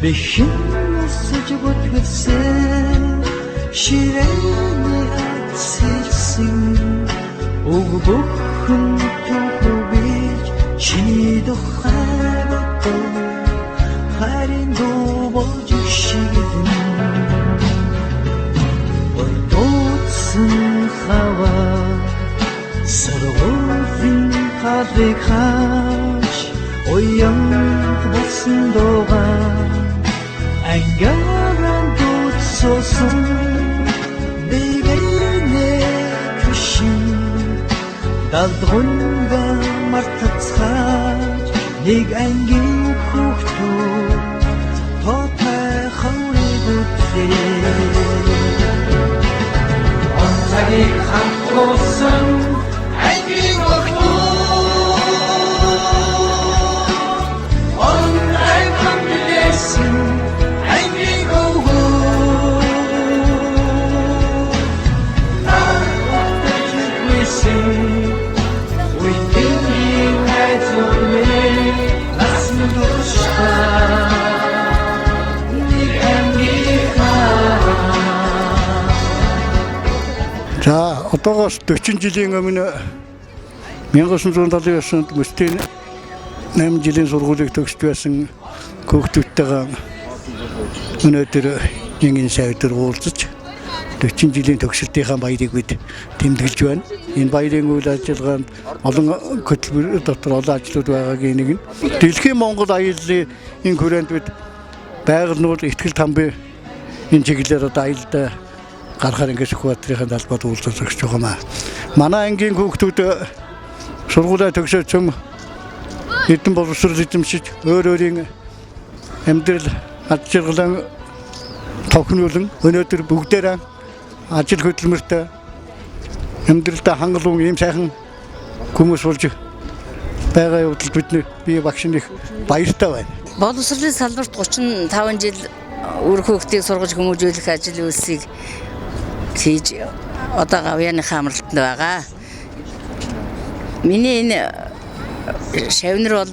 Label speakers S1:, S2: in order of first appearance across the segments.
S1: Beşin sıcak ötse şireni atsilsin Ugbukun tuhubik çini doharato Harin dobocu şirin Oydotsun hava Sarıgofin kadrikaş Oyanık basın doğan Angaran tutsosun Beygene kışın Daldığında martatsaç Nig angin kuktu Topa khawri gutse Ontagik hamkosun Angin kuktu Onray kambilesin
S2: За одоогоос 40 жилийн өмнө 1979 онд Мөстийн 8 жилийн сургуулийг төгсөж байсан хүүхдүүдтэйгээ өнөөдөр нэгэн сайдэр уулзаж 40 жилийн төгсөлтийнхаа баярыг бид тэмдэглэж байна. Энэ баярын үйл ажиллагаанд олон хөтөлбөр дотор олон ажлууд байгаагийн нэг нь Дэлхийн Монгол аяллаа энэ хүрээнд бид байгаль нуур ихтгэл тамбын энэ чиглэлээр одоо аялалдаа гарахаар ингээд Сүхбаатарын талбайд уулзаж өгч байгаа маа. Манай ангийн хүүхдүүд сургуулаа төгсөөсөн эдэн боловсрол эзэмшиж өөр өөрийн амьдрал аж аргалан тохируулан өнөөдөр бүгдээрээ ажил хөдөлмөртэй амьдралдаа хангалуун ийм сайхан хүмүүс болж байгаа явдал бидний бие багшны их баяртай байна.
S3: Боловсролын салбарт 35 жил үр хүүхдийг сургаж хүмүүжүүлэх ажил үйлсийг хийж одоо гавьяаныхаа амралтанд байгаа. Миний энэ шавнар бол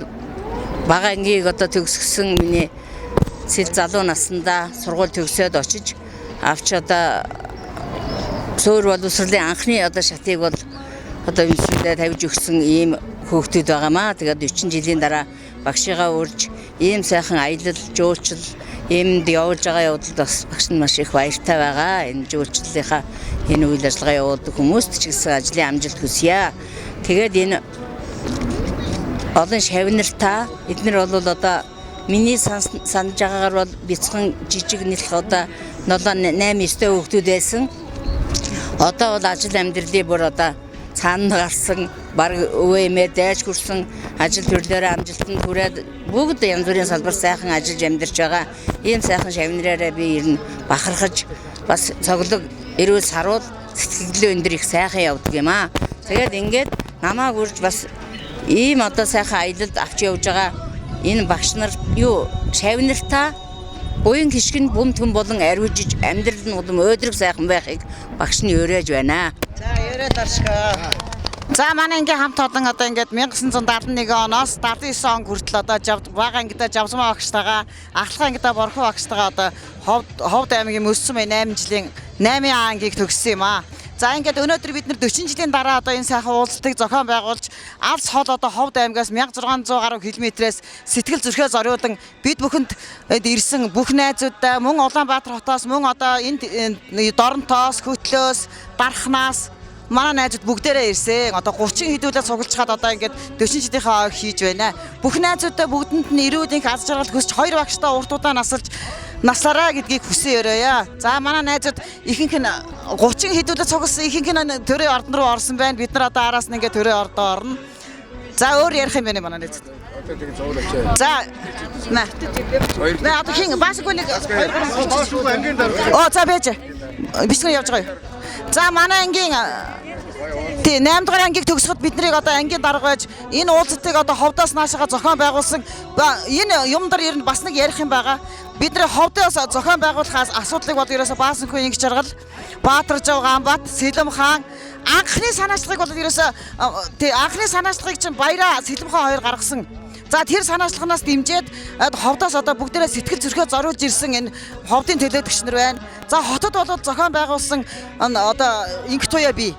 S3: бага ангийг одоо төгсгсөн миний цэл залуу наснда сургууль төгсөөд очиж авч одоо суур боловсролын анхны одоо шатыг бол одоо институтад тавьж өгсөн ийм хүүхдүүд байгаамаа. Тэгээд 40 жилийн дараа багшигаа урьж ийм сайхан аялал жуулчил иймд явуулж байгаа явдалд бас багш нь маш их баяртай байгаа. Энэ жуулчлалынхаа энэ үйл ажиллагаа явуулдаг хүмүүст ч гэсэн ажлын амжилт хүсье. Тэгээд энэ олон шавнартаа эднэр бол одоо миний санаж байгаагаар бол бяцхан жижиг нэлх одоо 7-8 9 хүүхдүүд байсан. Одоо бол ажил амьдралын бүр одоо цаана гарсан баг өвөмөө дайж хүрсэн ажил төрлөөрөө амжилтанд хүрээд бүгд янз бүрийн салбар сайхан ажиллаж амьдарч байгаа. Ийм сайхан шавнараараа би ер нь бахархаж бас цоглог эрүүл саруул сэтгэлдээ өндөр их сайхан явдаг юм аа. Тэгээд ингээд намааг үрж бас ийм одоо сайхан аялалд авч явж байгаа энэ багш нар юу шавнартаа буян хишгэн бүм төм болон ариужиж амьдрал нь улам өөдрөг сайхан байхыг багш нь өрөөж байна.
S4: За өрөөд оршгоо. За манай ингээ хамт олон одоо ингээд 1971 оноос 79 он хүртэл одоо бага ангидаа Жавсмаа багштайгаа ахлах ангидаа Борхон багштайгаа одоо Ховд аймгийн Мөссөн 8 жилийн 8 ангийг төгссөн юм аа. За ингээд өнөөдөр бид нар 40 жилийн дараа одоо энэ сайхан уулзалтыг зохион байгуулж алс хол одоо Ховд аймгаас 1600 гаруй километрээс сэтгэл зүрхээ зориулан бид бүхэнд ирсэн бүх найзуудаа мөн Улаанбаатар хотоос мөн одоо энэ Доронтоос, Хөтлөөс, Дархнаас манай найзууд бүгдээрээ ирсэн. Одоо 30 хэдүүлээ цуглаж хаад одоо ингээд 40 жилийнхаа хийж байна. Бүх найзуудаа бүгдэнд нь эрүүдийнх аз жаргал хүсч 2 багштай урт удаа наслараа гэдгийг хүсэн өрөөё. За манай найзууд ихэнх нь 30 хэдүүлээ цугласан ихэнх нь төрөө ордон руу орсон байна. Бид нар одоо араас нь ингээд төрөө ордоо орно. За өөр ярих юм байна манай найзууд. За нэ. Нэ одоо хин басгүй нэг 2 ангийн дараа. Оо за байж. Бичгээр явж байгаа юу? За манай ангийн 8 дугаар ангийг төгсөхөд бид нарыг одоо ангийн дарга байж энэ уулзалтыг одоо Ховдоос наашаага зохион байгуулсан. Энэ юм дээр ер нь бас нэг ярих юм байгаа. Бид нар Ховдоос зохион байгуулахаас асуудлыг бол ерөөсө Баасанхүйн инх жаргал, Баатаржав Ганбат, Сэлэм хаан анхны санаачлагыг бол ерөөсө анхны санаачлагыг чинь Баяраа Сэлэм хаан хоёр гаргасан. За тэр санаачлагнаас дэмжиж ховдоос одоо бүгдээрээ сэтгэл зүрхээ зориулж ирсэн энэ ховдын төлөөлөгч нар байна. За хотод бол зохион байгуулсан одоо инх туяа бий.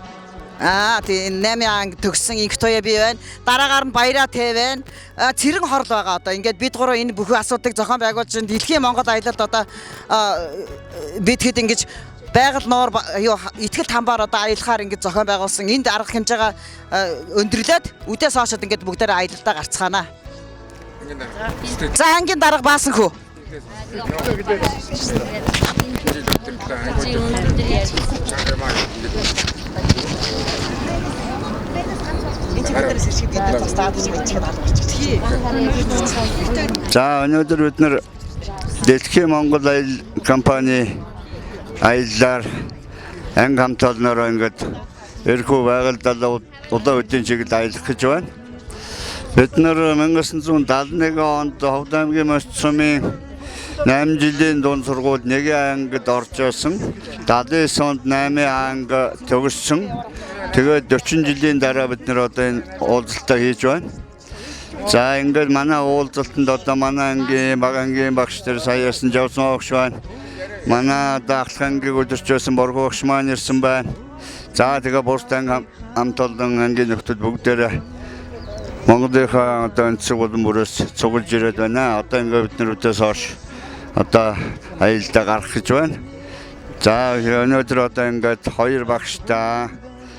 S4: Тийм 8 анги төгссөн инх туяа бий байна. Дараагаар нь Баяраа Тэ байна. Цэрэн хорл байгаа одоо. Ингээд бид гурав энэ бүх асуудыг зохион байгуулж дэлхийн Монгол аялалд одоо бид хэд ингэж байгаль нуур итгэл тамбаар одоо аялахаар ингэж зохион байгуулсан энд арга хэмжээгээ өндөрлөөд үдээс хоошод ингэж бүгдээрээ аялалдаа гарцгаана. За ангийн дарга баасан хөө.
S5: За өнөөдөр бид нар Дэлхийн Монгол аял компани аяллаар анги хамт олноор ингээд эрхүү байгальд удаа үдийн чиглэл аялах гэж байна. Бид нар 1971 онд Ховд аймгийн Мөс сумын 8 жилийн дунд сургууль 1 ангид орж ирсэн. 79 онд 8 анги төгссөн. Тэгээд 40 жилийн дараа бид нар одоо энэ уулзалтаа хийж байна. За ингээд манай уулзалтанд одоо манай ангийн баг ангийн багш нар саяасан Жавсан багш байна. Манай Ахлах ангийг өдөрчөөсөн Боргоо багш маань ирсэн байна. За тэгээ бусдын хамт олон ангийн нөхдөд бүгдээрээ Монголынхаа одоо өнцөг болон бүрээс цуглаж ирээд байна. Одоо ингээд бид нар өдөөс хойш одоо аялалдаа гарах гэж байна. За өнөөдөр одоо ингээд 2 багштай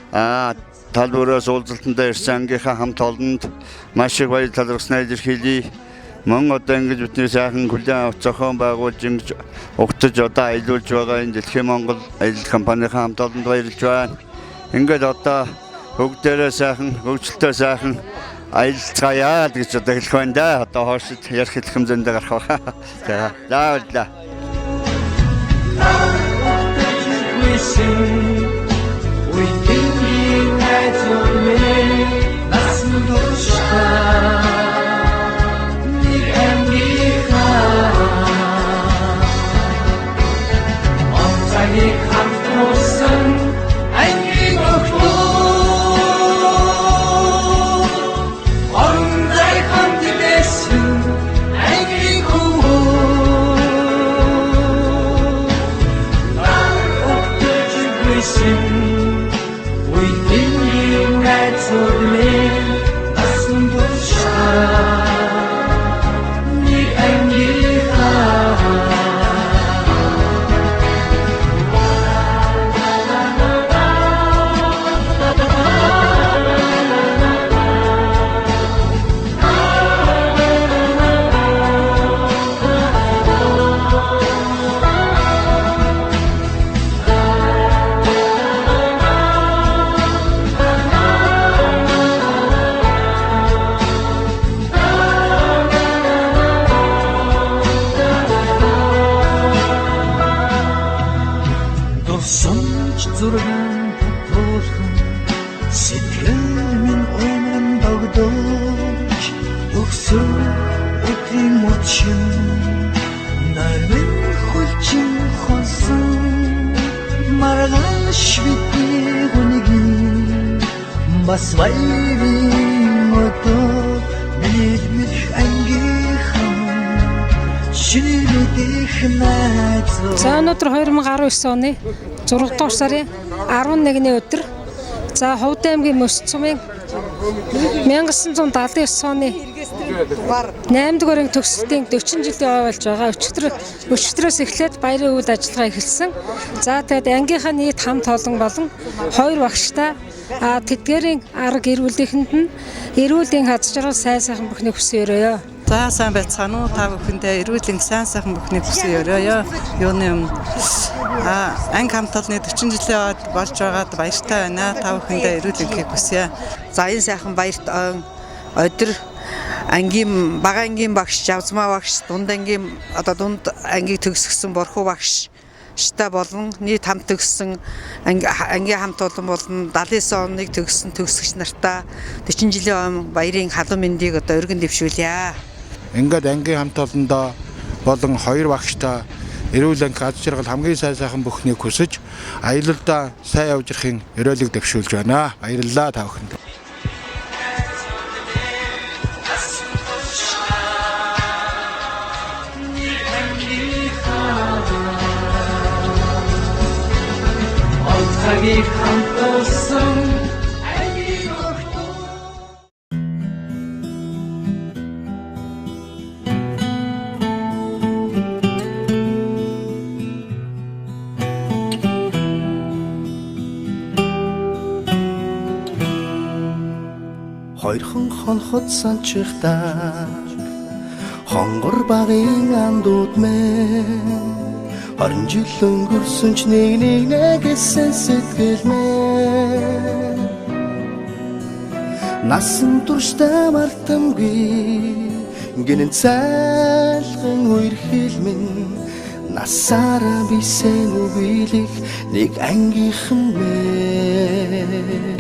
S5: тал бүрээс уулзалтанд ирсэн ангийнхаа хамт олонд маш их баяр талархснаа илэрхийлье. Мөн одоо ингэж бидний сайхан хүлээн авч зохион байгуулж ингэж угтаж одоо аялуулж байгаа энэ Дэлхийн Монгол аялал компанийн хамт олонд баярлж байна. Ингээд одоо бүгдээрээ сайхан хөгжилтэй сайхан аялцгаая гэж одоо хэлэх байна да. Одоо хоошид ярих хэлэх хэмжээнд гарах байна. За баярлалаа.
S6: За өнөөдөр 2019 оны 6 дугаар сарын 11-ний өдөр за Ховд аймгийн Мөс сумын 1979 оны 8 дугаар анги төгсөлтийн 40 жилийн ой болж байгаа. Өчигдрөөс эхлээд баярын үйл ажиллагаа эхэлсэн. За тэгээд ангийнхаа нийт хамт олон болон 2 багштай тэдгээрийн арга эрүүлэхэнд нь эрүүлийн хаз жаргал сайхан бүхний хүсэн өрөөё.
S7: За сайн байцгаана уу та бүхэндээ эрүүлийн сайхан бүхний хүсэн өрөөё. Юуны юм анги хамт олонны 40 жилийн ойд болж байгаад баяртай байна. Та бүхэндээ эрүүлийн хүсье. За энэ сайхан баярт өдөр ангийн бага ангийн багш Жавзмаа багш дунд ангийн одоо дунд ангийг төгсгсөн Борхуу багш шта болон нийт хамт төгссөн ангийн хамт олон болон 79 оныг төгссөн төгсөгч нартаа 40 жилийн баярын халуун мэндийг одоо өргөн дэвшүүлье.
S8: Ингээд ангийн хамт олондоо болон 2 багштай эрүүл анги аз жаргал хамгийн сайхан бүхнийг хүсэж аялалдаа сайн явж ирахын өрөөлөг дэвшүүлж байна. Баярлалаа та бүхэнд.
S1: цагийг хамт уусан ангийн охтоо. Хоёрхан хонхот санчихтаа хонгор багын андууд мэн Харин жил өнгөрсөн ч нэг гэсэн сэтгэл мэн Насан туршдаа мартамгүй гинэн цайлган үерхэл минь Насаараа бисен үгийлэх нэг ангийнхан мэн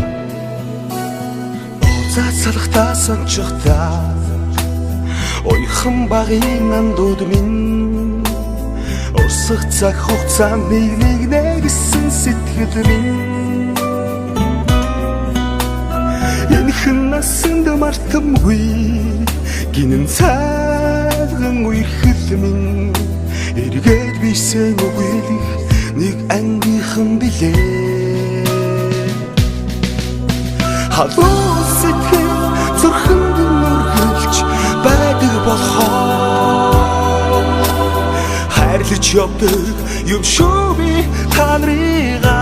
S1: Цацалхтаа сончихтаа Ойхон багын андууд минь Урсах цаг хугацаа нэг нэгсэн сэтгэл минь Энэхэн насанд мартамгүй гинэн цайлган үерхэл минь Эргээд бисен үгийлэх нэг ангийнхан билээ Халуун сэтгэл зүрхэнд нүргэлж байдаг болохоор Хайрлаж явдаг юм шүү би та нарыгаа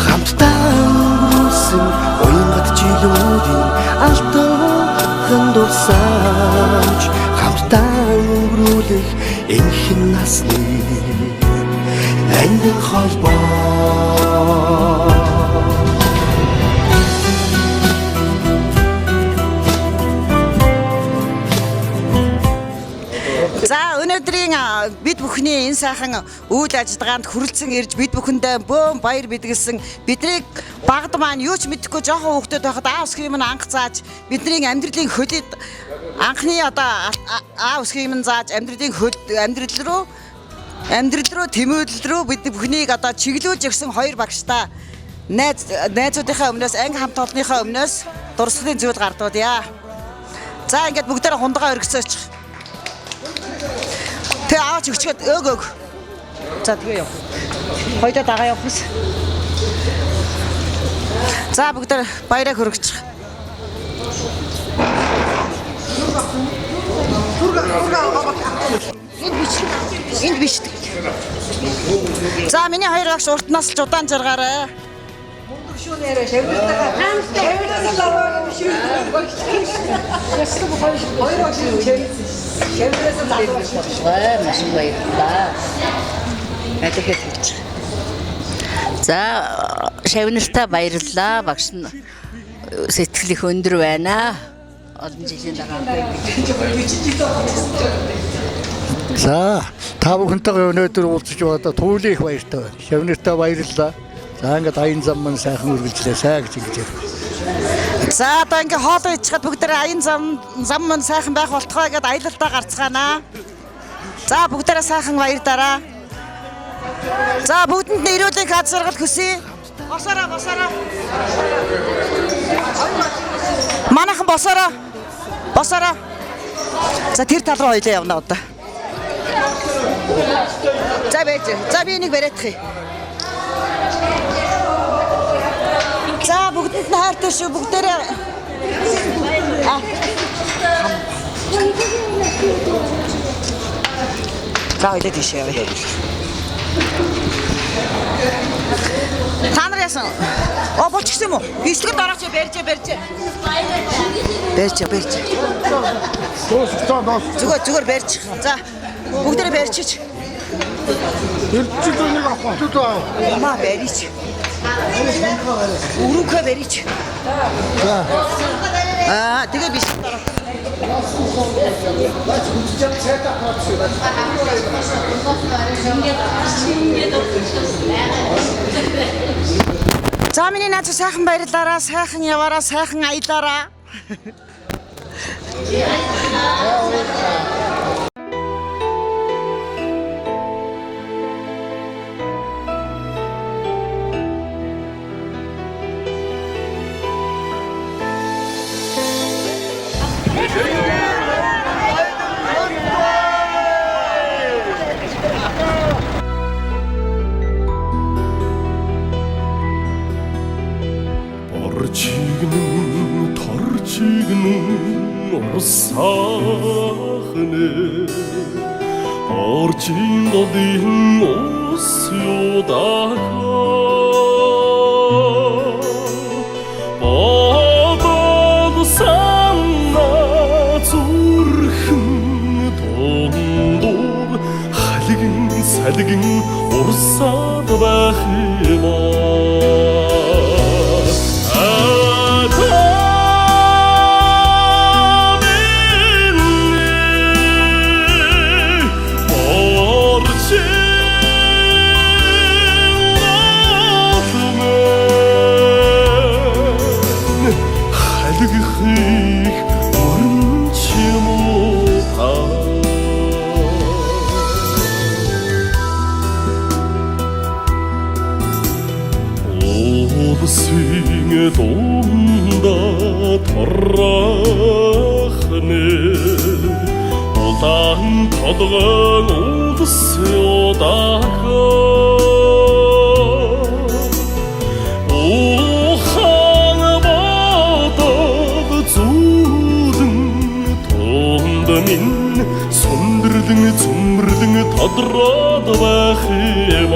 S1: Хамтдаа өнгөрсөн уянгат жилүүдийн алтан дурсамж Хамтдаа өнгөрүүлэх энэхэн насны ангин холбоо
S4: За өнөөдрийн бид бүхний энэ сайхан үйл ажиллагаанд хүрэлцэн ирж бид бүхэндээ бөөм баяр бэлгэлсэн биднийг багд маань юу ч мэдэхгүй жоохон хүүхдүүд байхад аав ус юм анх зааж бидний амьдралын хөлөд анхны одоо аав ус юм зааж амьдрал руу тэмүүлэл рүү бид бүхнийг одоо чиглүүлж өгсөн хоёр багштай найзуудынхаа өмнөөс анги хамт олонныхаа өмнөөс дурсгалын зүйл гардуудъя. За ингээд бүгдээрээ хундагаа өргөцөөч. Тэ аваач өгчгээд өг. За тэгээ яв. Хоёдоо дагаа явах. За бүгдээр баяраа хөргөж. Энд биш. За миний хоёр багш уртнаас л удаан жаргаарай. Мундаг шүү нэрэ шавнартайгаа. Шавнартайгаа шүү. Ястаа хоёр багш шавнартайгаа залгавч.
S3: Маш баярлалаа. За шавнартаа баярлалаа. Багш нь сэтгэл их өндөр байна. Олон жилийн дараа.
S2: За та бүхэнтэйгээ өнөөдөр уулзч байгаа туйлын их баяртай байна. Шавнартаа баярлалаа. За ингээд аян зам маань сайхан үргэлжлээ. Сайн гэж ингэж ярив.
S4: За одоо ингээ хоолоо ичгээд бүгдээрээ аян зам маань сайхан байх болтгоо гэдээ аялалтаа гарцгаанаа. За бүгдээрээ сайхан баярдараа. За бүгдэнд нь эрүүлийн кад сургалт хүсье. Босороо. Манайхан босороо. За тэр тал руу хоёлаа явна одоо. За байж. За би энийг бариадах. За бүгдэнд нь хайртай шүү бүгдээрээ. За хоёлаа тийш явъя. Та нар яасан? Болчихсон юм уу? Бислэгэд орооч барьж. Зүгээр барьж. За бүгдээрээ барьчих.
S8: Тэрчүүд нэг авах.
S4: Маа барьж. Өрөөхөө барьж. Тэгээ биш. За миний найз сайхан баярлаараа, сайхан яваараа, сайхан аялаараа.
S9: орчин голын ус юудаага бодол санаа зүрхэн дундуур халигэн салгин урсаад байх юм Улсын дундаа торрахны улаан толгойн улс юудаага ухан бодог зүудэн тунд минь сүндэрлэн цөмрлэн тодроод байх юм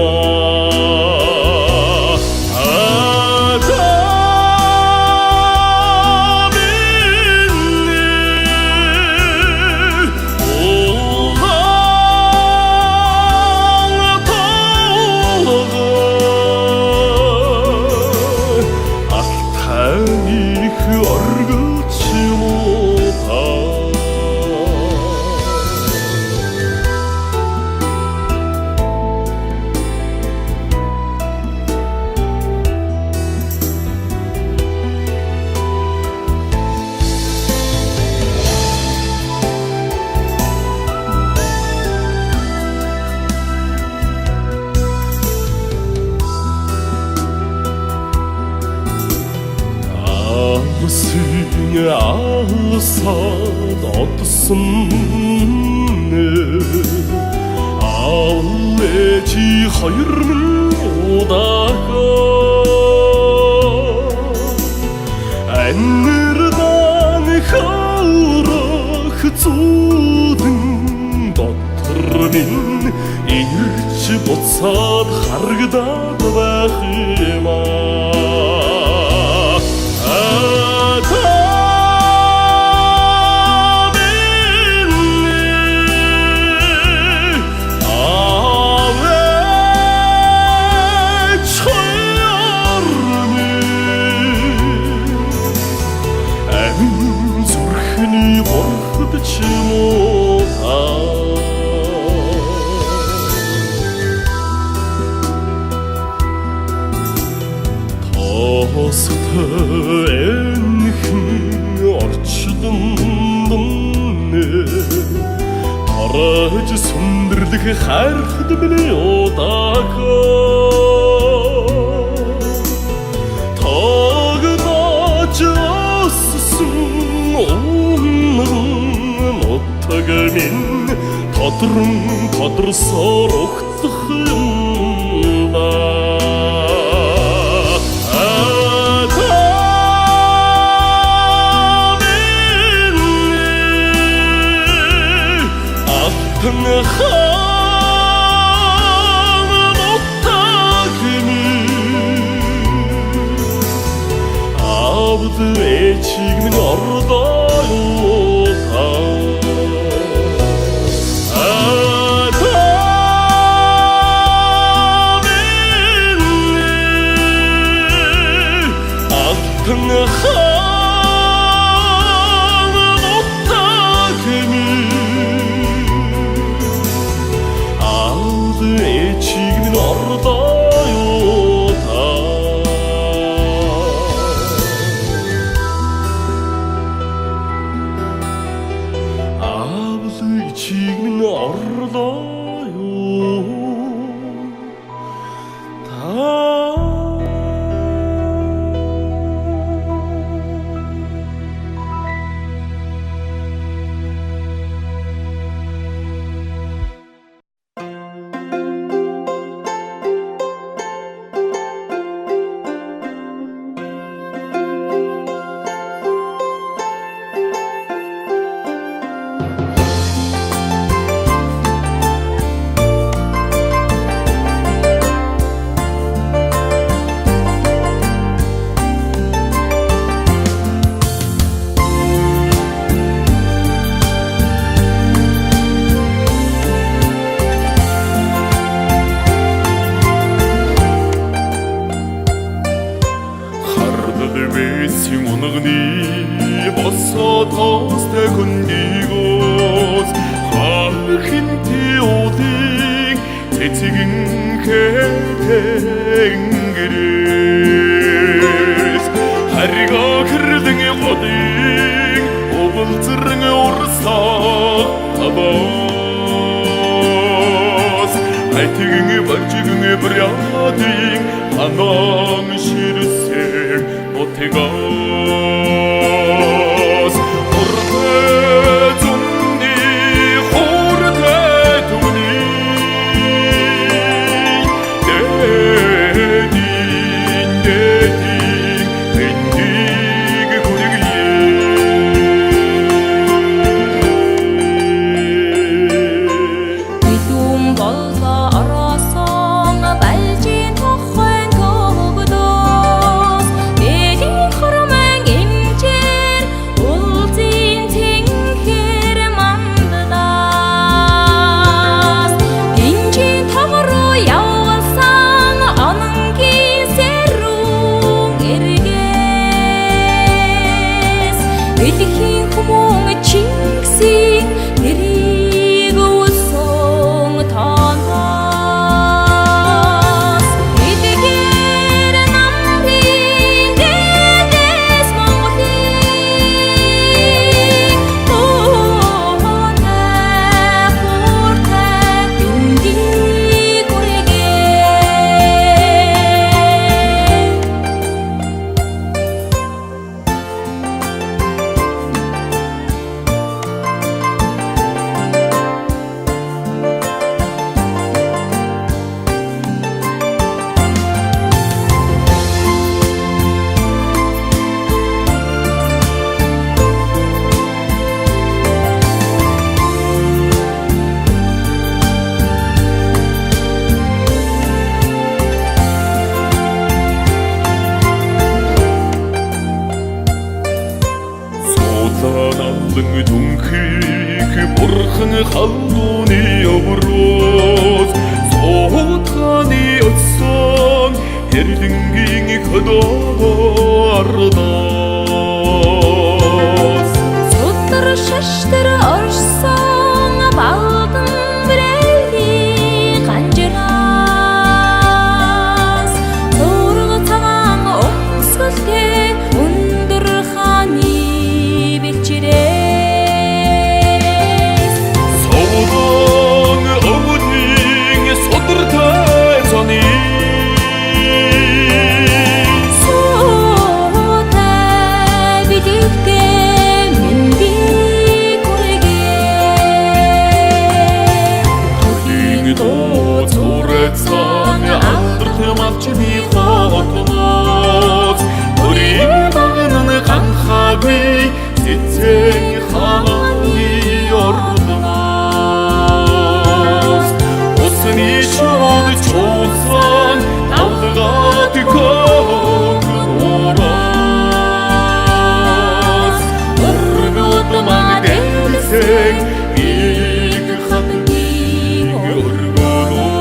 S9: алсаад одсон аавлэжи хоёр минь удаага аннэрдан хөрөх зүудэн дотор минь ирж буцаад харагдаад байх юм энхэн орчлон тараж сүндэрлэх хайрхад миний удаага тогдож өссөн нутаг минь тодорсоор угтах юм ба Эчиг минь ордоо талаас айтгийн баржигэн брядing анон ширсэг мотегас уртэ зунди хордэ түни Дүнхийг бурхан халууны өврөөс соотханы өссөн хэрдэнгийн хөдөөардаас
S10: Судар шаштар орсон балдан брэлийн ганжраас Зург цагаан өмсгөлтэй өндөр хааны бэлчирээ
S9: Эцэг хааны ордоос Усны шууд чуусан тавлгаад гоораас Өргөд магадэлсэг ийг хатгийн өргөлөөс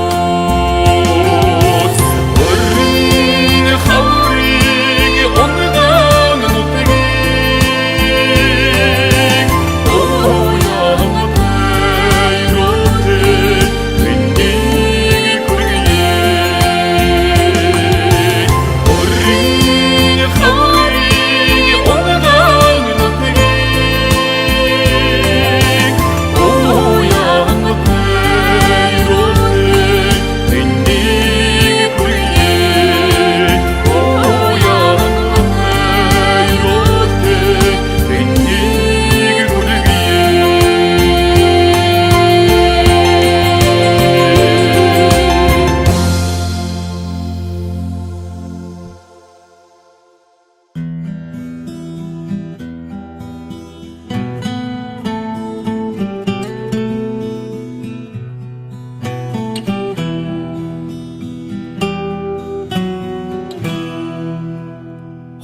S9: Өргөн хаврыг ондан нутгийг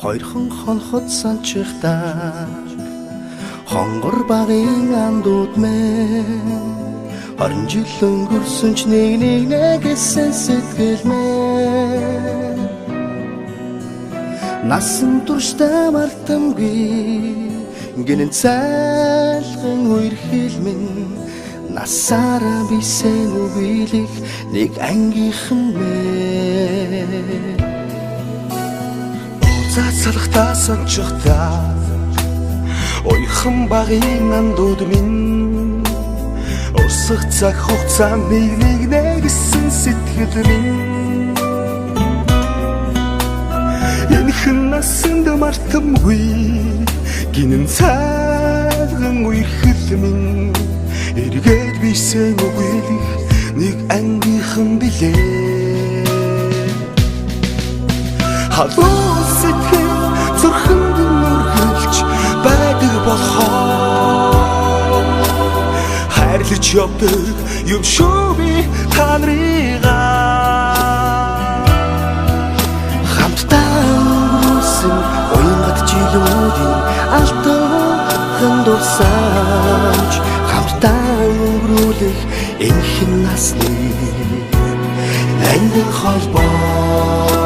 S1: Хоёрхан хонхот санчихтаа хонгор багын андууд мэн 20 жил өнгөрсөн ч нэг гэсэн сэтгэл мэн насан туршдаа мартамгүй гинэн цайлган үер хэлмэн насаараа бисен үгийлэх нэг ангийнхан мэн Цацалхтаа сончихтаа ойхан багын андууд минь дуусах цаг хугацаа нэг гэсэн сэтгэл минь энэхэн насанд мартамгүй гинэн цaalган үерхэл минь эргээд бийсэн үгүйлэх нэг ангийнхан билээ халуун сэтгэл зүрхэнд нүргэлж байдаг болохоор хайрлаж явдаг юм шүү би та нарыгаа хамтдаа өнгөрүүлсэн уянгат жилүүдийн алтан дурсамж хамтдаа өнгөрүүлэх энэхэн насны ангин холбоо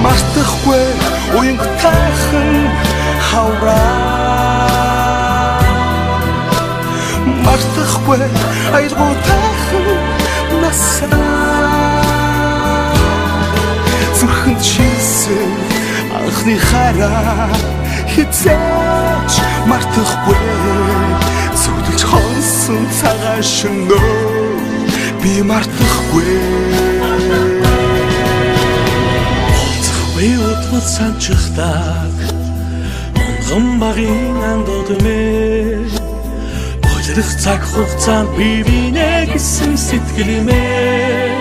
S1: мартахгүй уянгатайхан хавраа мартахгүй айлгуутайхан насаа зүрхэнд шилсэн анхны хараа хизээч мартахгүй зүгдэж хонсон цагаан шөнөө би мартахгүй Уутмал санчхдаг онгон багын андуудмээ Болирх цаг хугацаанд би бинэ гэсэн сэтгэлмээ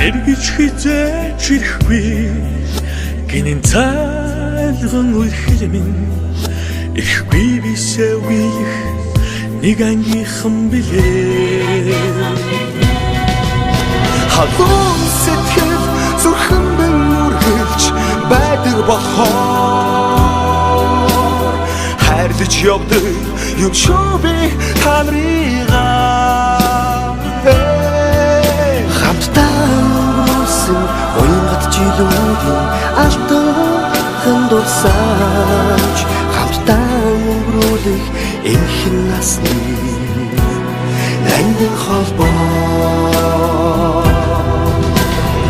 S1: Эргэж хизээч ирэхгүй гинэн цайлган үерхэл минь ирэхгүй бисээ үеих нэг ангийнхан билээ халуун сэтгэл зүрхэнд нүргэлж байдаг болохоор хайрлаж явдаг юм шүү би та нарыгаа хамтдаа өнгөрүүлсэн уянгат жилүүдийн алтан дурсамж хамтдаа өнгөрүүлэх энэхэн насны ангин холбоо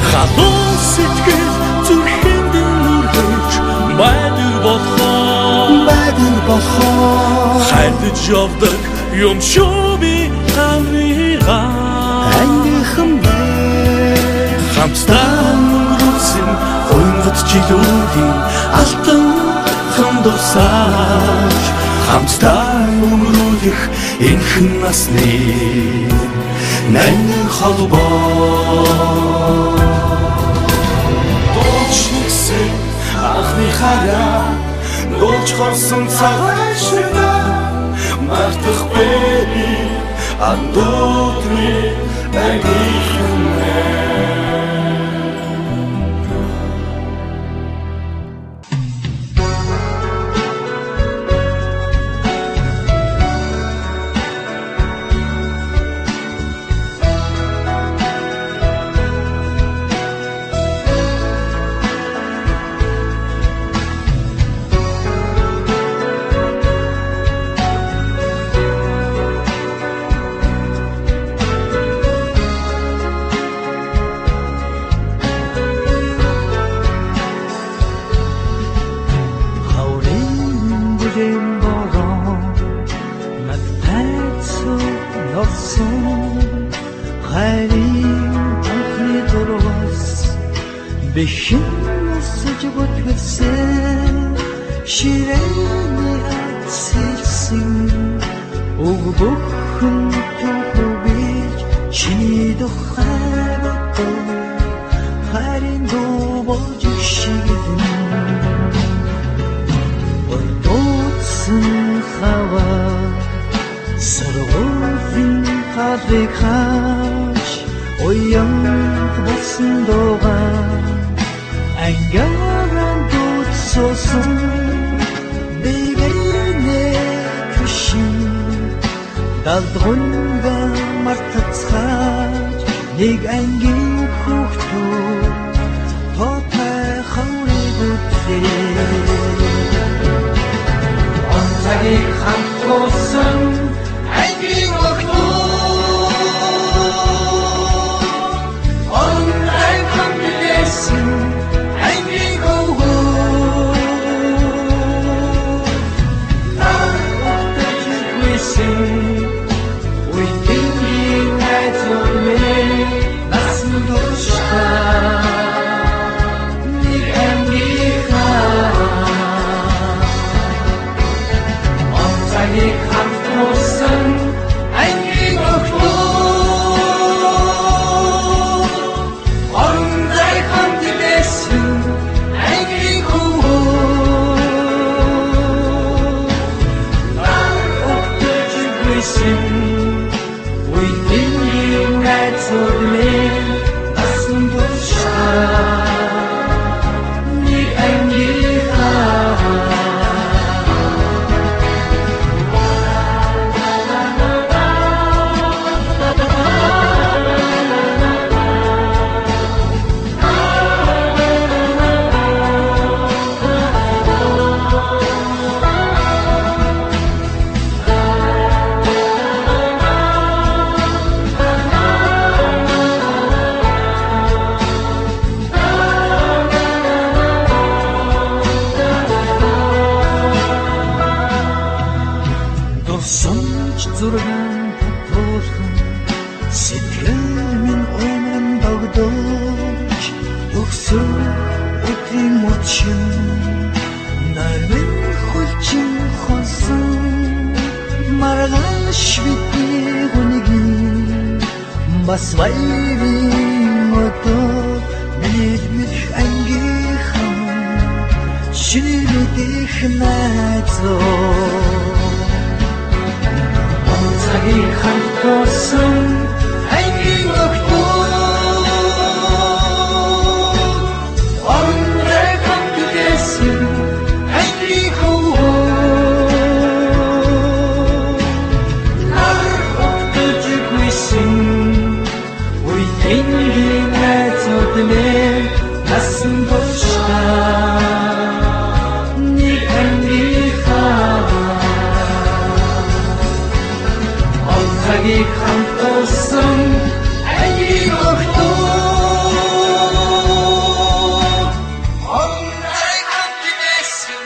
S1: халуун сэтгэл зүрхэнд нүргэлж байдаг болохоор хайрлаж явдаг юм шүү би та нарыгаа ангийнхан хамтдаа өнгөрүүлсэн уянгат жилүүдийн алтан дурсамж хамтдаа өнгөрүүлэх энэхэн насны ангин холбоо анхны хараа дуулж хорсон цагаан шөнөө мартахгүй андуутны ангийнхан
S11: Бэхинэсэж бүтгэлсэн ширээний ацэлсэн уг бүхэн түүхүүж чиний тухай харин дууж шигэн ойдоцсон хава саргуулын хадыг хаач оян болсон дуугаа ангааран дутсосон бивэрнэ түшин галдгунга мартацхаж нэг ангийн хүүхдүүд тоотой хаврыг үтлээ онцгийг хамтуулсан ангийн хүүхдүүд онцгийг хамтуулсан ангийн хүүхдүүд наадад wishing бас вайвин ото нэлмэх ангихан шинэлдэх найзуу онцгийг хамтуулсан ангийн хүүхдүүд онцгийг хамтуулсан ангийн хүүхдүүд наадад wishing Ингийн найзууднээ насан туршаа нэг ангийнхаа онцгийг хамтуулсан ангийн хүүхдүүд онцгийг хамтуулсан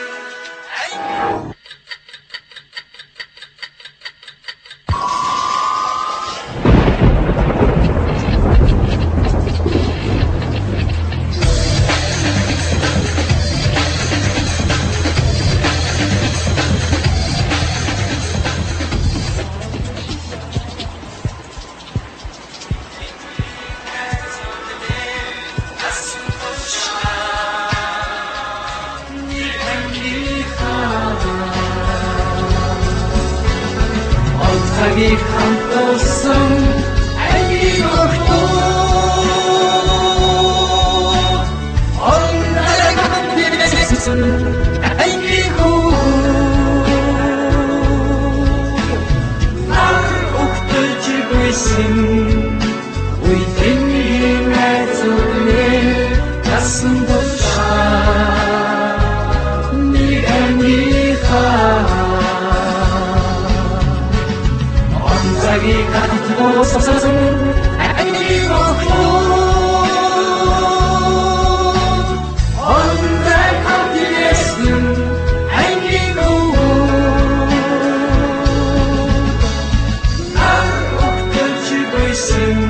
S11: онцгийг хамтуулсан ангийн хүүхдүүд онцгийг хамтуулсан ангийн хүүхдүүд наадад wishing үеийн найзууднээ насан туршаа нэг ангийнхаа онцгийг хамтуулсан ангийн хүүхдүүд онцгийг хамтуулсан ангийн хүүхдүүд наадад wishing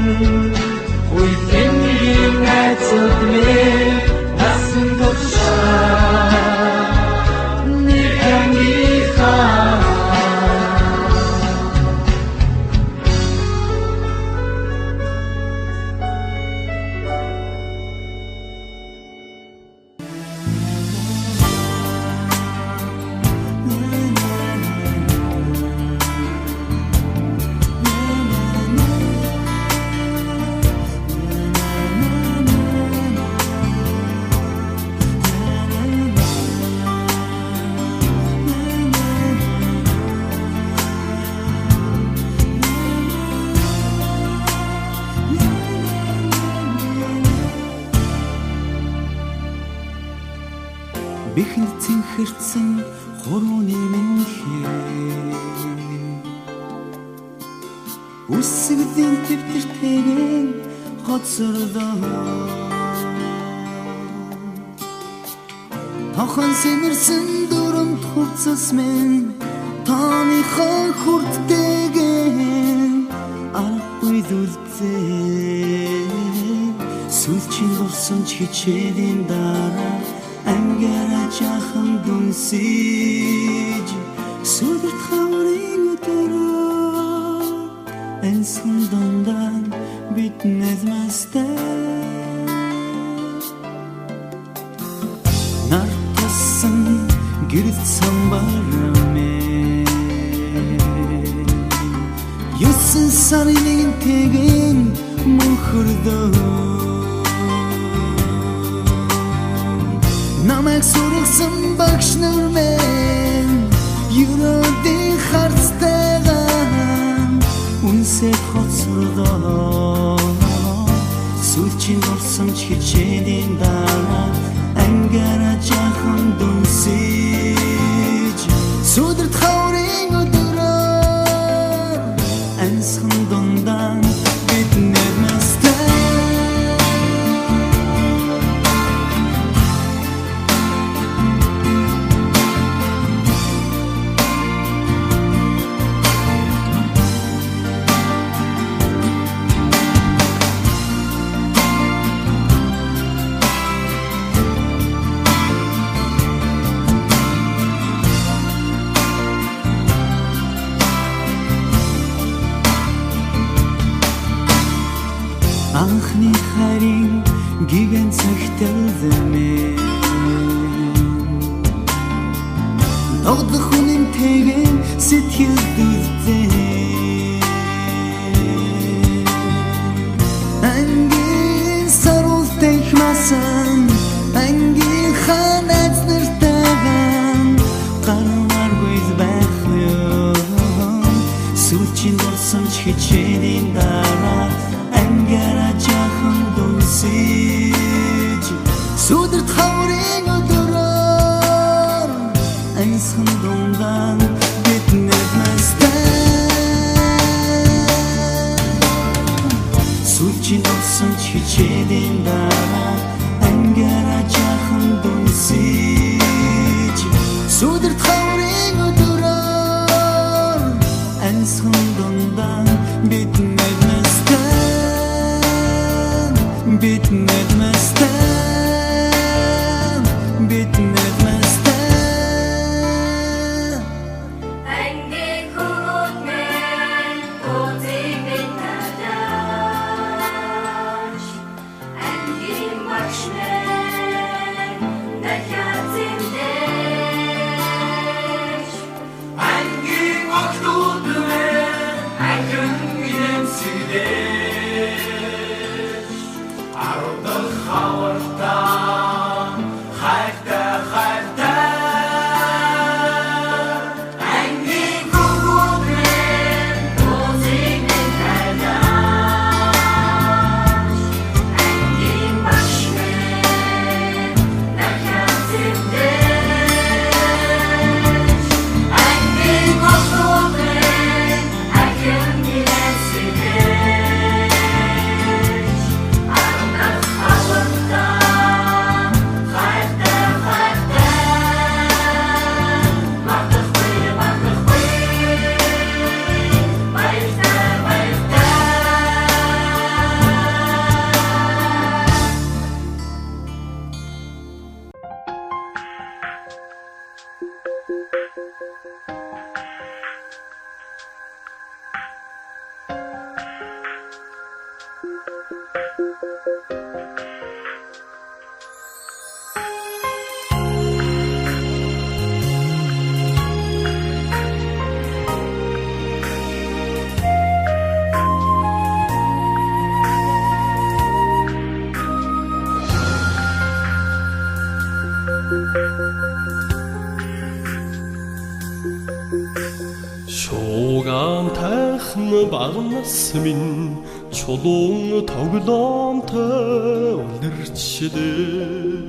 S11: үеийн найзууднээ насан туршаа нэг ангийнхаа бэхэрсэн хурууны минхээ үсгдийн төвтөртэйгэн хоцордоо тохон сэмэрсэн дүрмт хувцас минь тооныхоо хүрдтэйгэн аргагүй зүлцээ сүлчийн болсон ч хичээлийн дараа ангара жахан дүнсэж сүдэрт хаврын өдөрөө энсэн дондан бид нэзмэстэй нартасан гэрэлт самбараме юусэн сарын тэгэн мөнхөрдөө намайг сургасан багш нар минь юродын харцтайгаа үнсээ хоцордоо сүлчийн орсон ч хичээлийн дараа ангара жахан дүнсэж сүдэрт хаврын өдөрөө ансан дондан бид нэрмэстэй анхны харин гигэн цагтэлзэмэ догдох үнэн тэгэн сэтгэл дүрзээ ангийн саруултай хмасан ангийн ханаас нэртэйгэн гармаргүй байх ёо сүлчийн дорсон ч хичээлийн дараа ангара жахан дүнсэж сүдэрт хаврын өдөрөө ансан дондан бид нэзмэстэй сүлчийн дорсон ч хичээлийн дараа ангара жахан дүнсэж сүдэрт хаврын өдөрөө ансан дондан бид нэзмэстэй бид нэзмэстэй бид нэзмэстэй
S10: ангийн хүүд мэн тузиг битадаш ангийн багш мэн дахиад зэмдэж
S11: ангийн октод мэн ахин гинэмсэдэж арудах хавартаа хайртай ангийн хүүд мэн тузиг битадаш ангийн багш мэн дахиад зэмдэж ангийн октод мэн ахин гинэмсэдэж арудах хавартаа
S9: шуугаан тайхан багнас минь чулуун тоглоомтой улирчдээ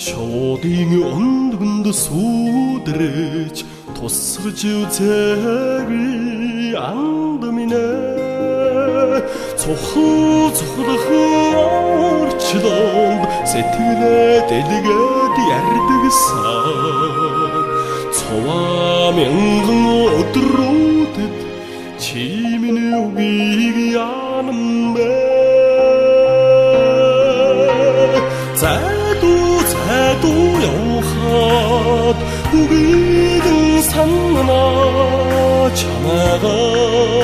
S9: шуудын өндгөнд сүдрэж тусгаж үзээгүй анд минь цохолхон орчлонд сэтгэлээ дэлгээд ярддаг сан цоваа мянган өдрүүдэд чи миний үгийг яанам бэ зайдуу явахад үгийг саннаа чамайгаа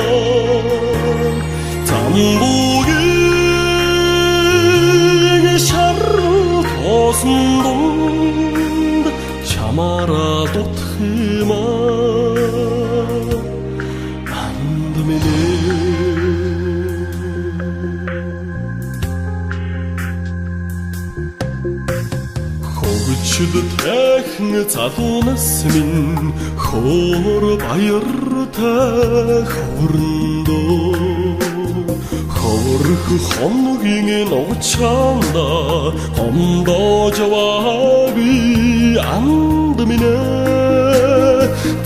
S9: замбугийн шаруу тоосон дунд чамаараа дутх юм анд минь хөгжил тайхан залуунаас минь хоор баяртай хөврөндөө хөрх хонгийн нуучаанда хондож яваагүй анд минь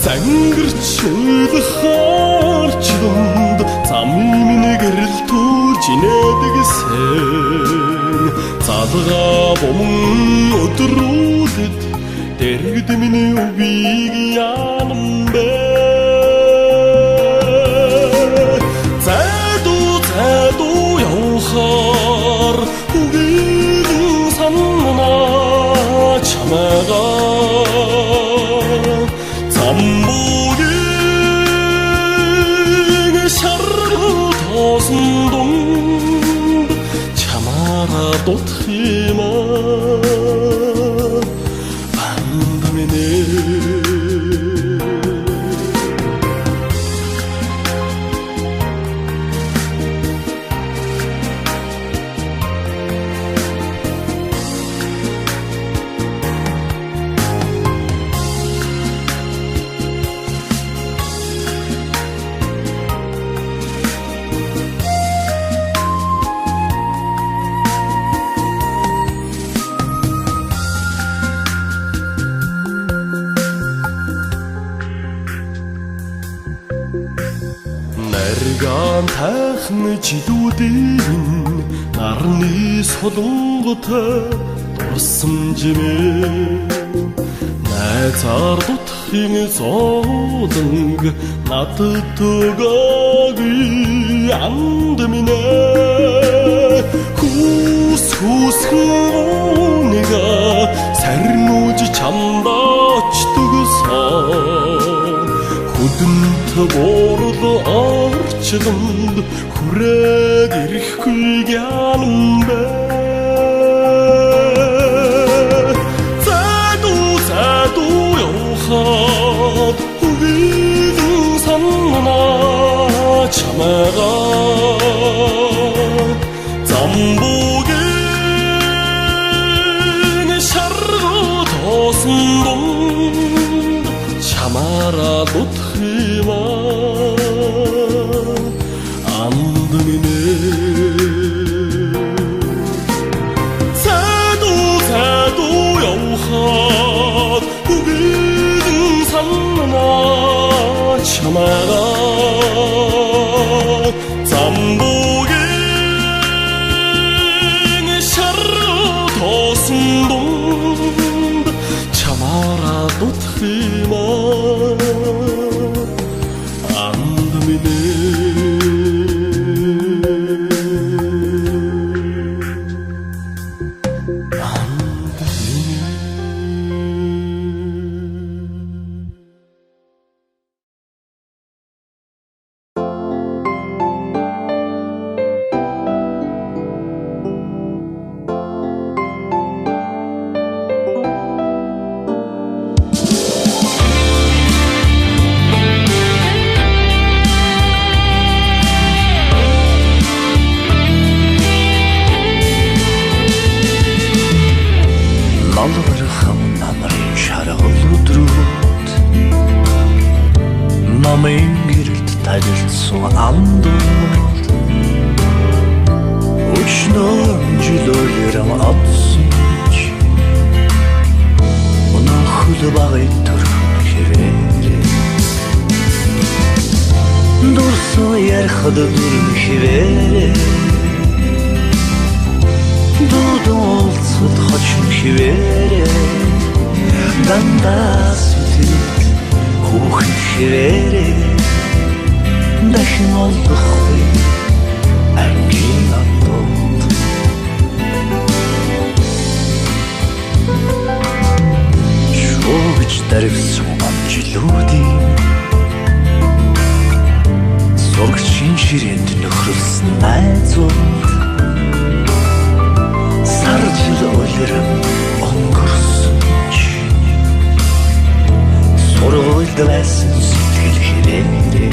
S9: зангэрчүүд харч дунд замын гэрэлтүүлж инээдгсэн залгаа бомн өдрүүдэд дэргэд миний үгийг яанам бэ зайдуу явахар үгийг саннаа чамайгаа замбугийн шаргуу тоосон дунд чамаараа дутх юм анд минь наргаан тайхан жилүүдийн нарны солонготой дурсамжмээ найзаар дутхын зоолонг надад өгөөгүй анд минь хүсхэн сарнууж чамдаачдаг сон хүдэнт борол орчлонд хүрээд ирэхгүй яанам бэ зайдуу явахад үгийг саннаа чамайгаа замбугийн шаргуу тоосон дунд чамаараа дутх юм анд минь зайдуу явахад үгийг саннаа чамайгаа замбугийн шаргуу тоосон дунд чамаараа дутх юм анд минь намын гэрэлд танилцсан андууд
S1: Өчнөөн жыл ойлором атсынч Монахуд багыттыр хевере Дурсын ярхыды дурм хевере Дудун олцыт хачым хевере Данда сүтүт кухын хевере Дахин олдухуй Әңгин аттот Шогыч дәрвсуан жилуди Соргчин ширент нөхрөс найзууд Саржил ойлором онгорсонч Сургуульд байсан сэтгэл хэмээрээ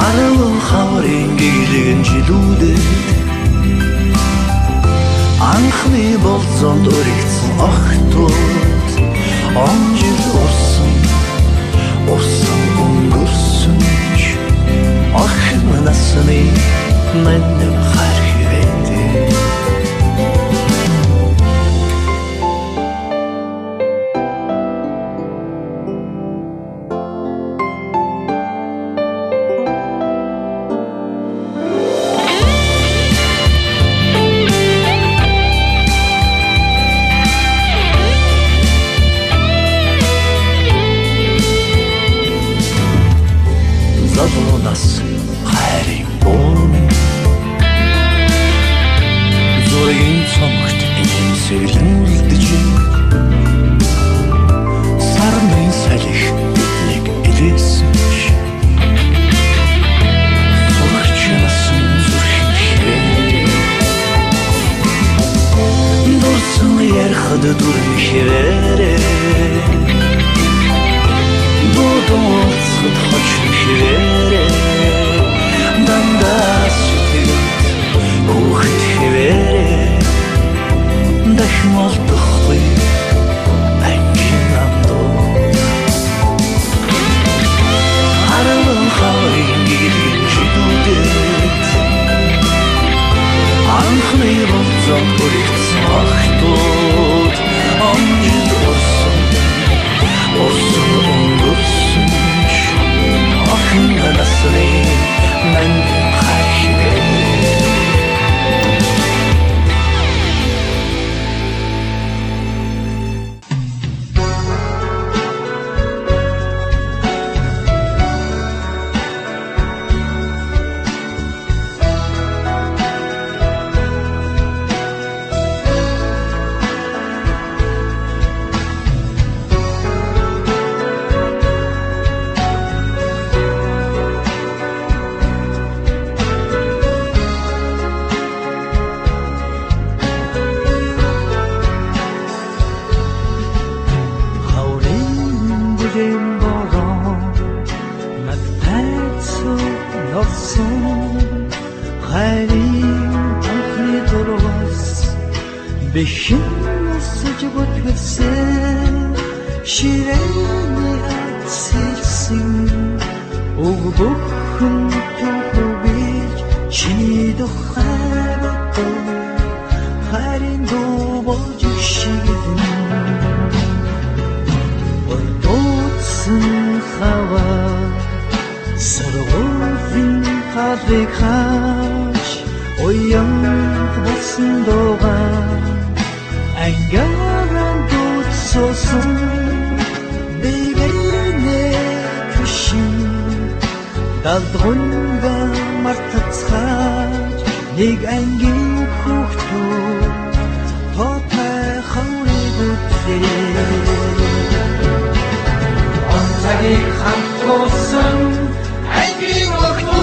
S1: Аралын хаврын гэглэгэн жилүүдэд Анхны болцоонд өргөцсөн охтууд Он жил урсан өнгөрсөнч Охин насны мэнэм хархивэдэ Залуунаас хайрын буун Зургийн цомогт эмсэглэн үлдэж Сарны салих биднийг илээсэнч Сурагчнасан зүрхэн хивээрээ Дурсан ярхад дүрм хивээрээ Дудун олцгод хачим хивээрээ Данда сүтүт кухын хивээрээ Дахин олдохгүй әңгин андот Аралын хаврын гэглэгэн жилүүдэд Анхны болцоонд өргөцсөн охтууд Он жил урсан өнгөрсөнч Охин насны мэнэм хархивэдэ Beşin sıcak ötmese şireni atsilsin Uğbukun tohubic çini doxarato Harin dobocu şirin Oydotsun hava Sarıgozin kadrikaç Oyanık basın doğan Ängaran tutsosun Beygene kışın Daldığında martatsxaç Neg əngin kuxtu Tota xavri bütse Ontagik xamtosun Əngin kuxtu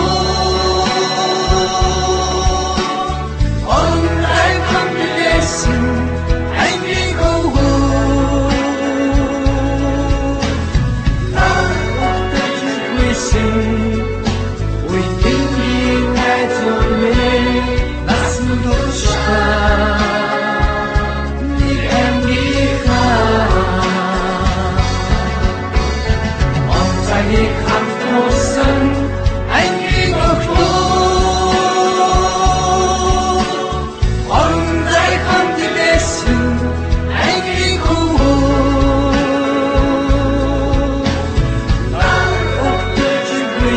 S1: Onun əngin bilesin Nasıl dostlar, bir emri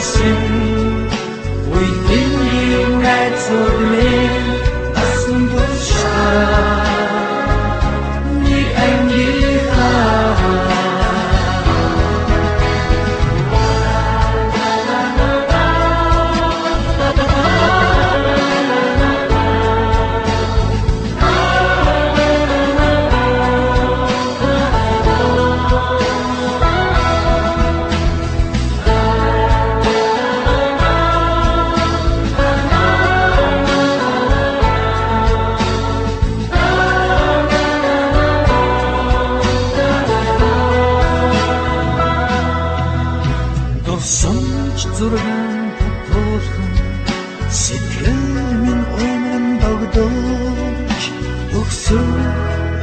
S11: гүйсэн үеийн найзууд минь насан туршаа нэг ангийнхаа
S1: зургаан татуулхан сэтгэл минь өмнө богдож өгсөн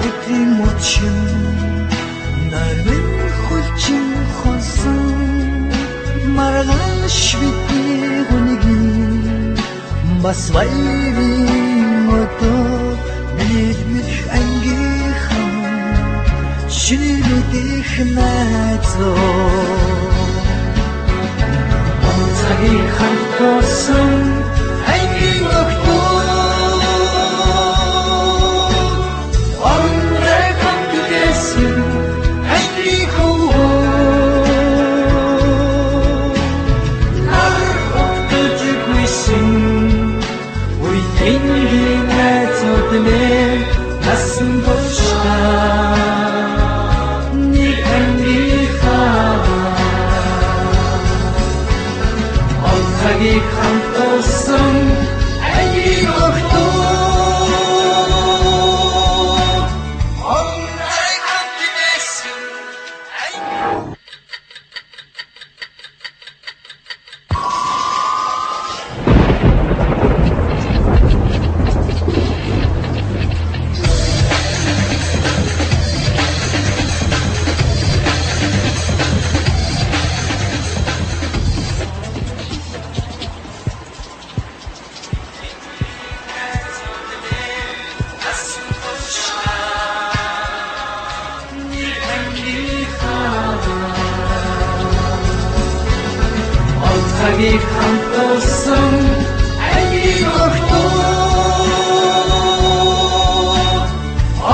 S1: өдрийн мөчн нарийн хүлчин хосон маргааш бидний хүнгийн бас баярын өдөө нийлмэх ангийнхан шинэлдэх найзуу цагийн хамтсан айгийн өгтөө орнрай хамтдээсэн айгийн хөө нар өгтөж гүйсэн үеийн найзууд минь насан туршаа нэг ангийнхаа цагийг хамтсан айгийн өгтөө орнрай хамтдээсэн цагийг хамтсан айгийн өгтөө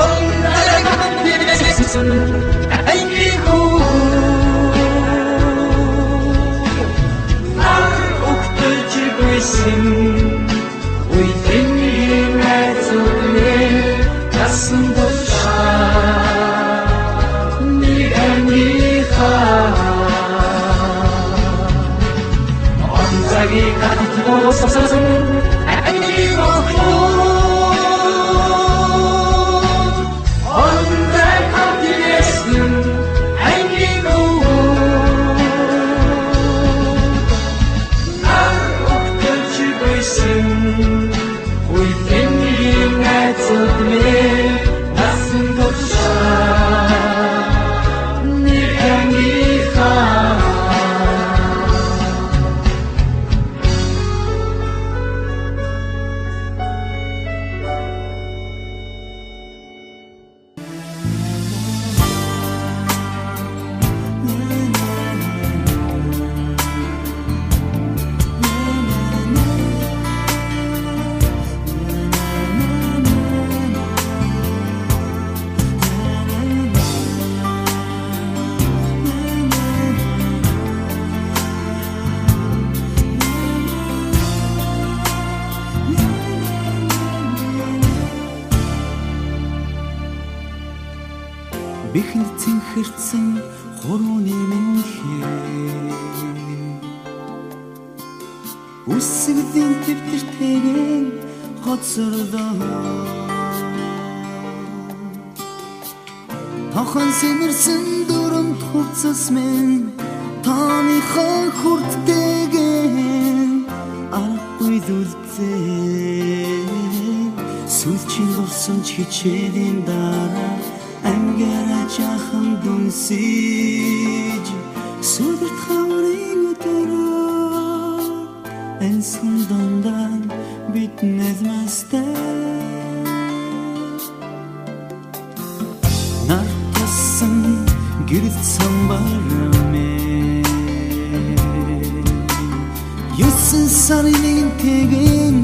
S1: орнрай хамтдээсэн айгийн хөө нар өгтөж гүйсэн үеийн найзууд минь насан туршаа нэг ангийнхаа цагийг хамтсан айгийн өгтөө орнрай хамтдээсэн айгийн хөө нар өгтөж гүйсэн үеийн найзууд минь насан туршаа нэг ангийнхаа
S12: Бэхэнд цэнхэрсэн хурууны минхээ үсгэлийн төвтөртэйгэн хоцордоо тохон сэмэрсэн дурамт хувцас минь тааныхаа хүрттэйгэн арахгүй зүлцээ сүлчийн дурсан ч хичээлийн дараа ангара жахан дүнсэж сүдэрт хаврын өдөрөө энсэн дондан бит нэзмэстэй нар тасан гэрэл самбармэ сарын тэгэн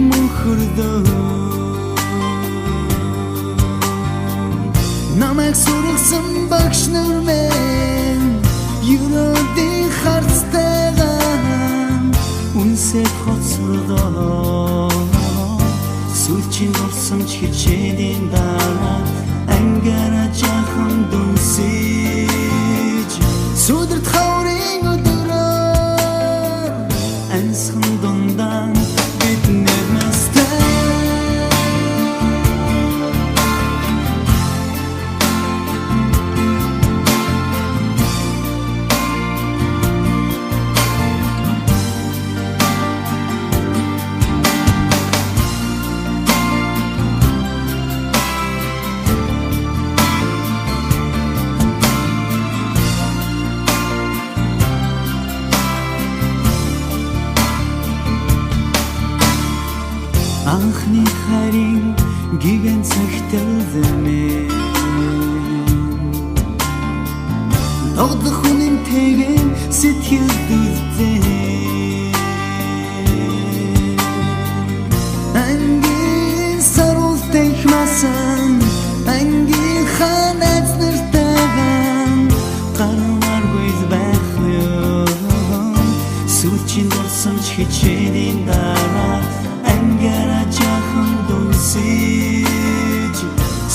S12: мөнхөрдөө намайг сургасан багш нар минь юродын харцтайгаа үнсээ хоцрогоо сүүлчийн болсон ч хичээлийн дараа ангаараа жаахан дүнсэж сүдэрт хаврын өдрөөр ансхан дундан бид нэрмэстэй анхны харин гигэн цагтэлдэмээ догдох үнэмтэйгэн сэтгэл дүрзээ ангийн саруултай хмасан ангийн ханаас нэртэйгэн гармааргүй байх ёо сүүлчийн дурсан ч хичээлийн дараа ангаараа жаахан дүнсэж